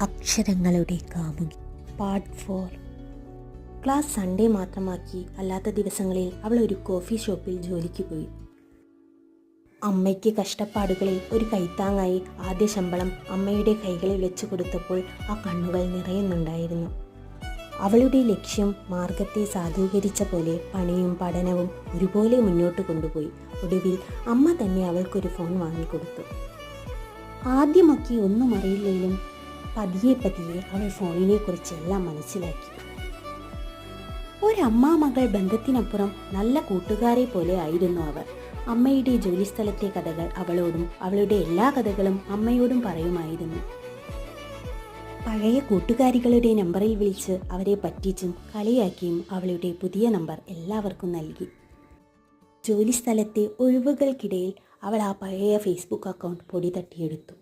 അക്ഷരങ്ങളുടെ കാമുകി part 4. Class Sunday മാത്രമാക്കി അല്ലാത്ത ദിവസങ്ങളിൽ അവൾ ഒരു കോഫി ഷോപ്പിൽ ജോലിക്ക് പോയി. അമ്മയ്ക്ക് കഷ്ടപ്പാടുകളിൽ ഒരു കൈത്താങ്ങായി ആദ്യ ശമ്പളം അമ്മയുടെ കൈകളിൽ വെച്ചു കൊടുത്തപ്പോൾ ആ കണ്ണുകൾ നിറയുന്നുണ്ടായിരുന്നു. അവളുടെ ലക്ഷ്യം മാർഗത്തെ സാധൂകരിച്ച പോലെ പണിയും പഠനവും ഒരുപോലെ മുന്നോട്ട് കൊണ്ടുപോയി. ഒടുവിൽ അമ്മ തന്നെ അവൾക്കൊരു ഫോൺ വാങ്ങിക്കൊടുത്തു. ആദ്യമൊക്കെ ഒന്നും അറിയില്ലെങ്കിലും പതിയെ അവൾ ഫോണിനെ കുറിച്ചെല്ലാം മനസ്സിലാക്കി. ഒരമ്മ മകൾ ബന്ധത്തിനപ്പുറം നല്ല കൂട്ടുകാരെ പോലെ ആയിരുന്നു അവർ. അമ്മയുടെ ജോലിസ്ഥലത്തെ കഥകൾ അവളോടും അവളുടെ എല്ലാ കഥകളും അമ്മയോടും പറയുമായിരുന്നു. പഴയ കൂട്ടുകാരികളുടെ നമ്പറിൽ വിളിച്ച് അവരെ പറ്റിച്ചും കളിയാക്കിയും അവളുടെ പുതിയ നമ്പർ എല്ലാവർക്കും നൽകി. ജോലിസ്ഥലത്തെ ഒഴിവുകൾക്കിടയിൽ അവൾ ആ പഴയ ഫേസ്ബുക്ക് അക്കൗണ്ട് പൊടി തട്ടിയെടുത്തു.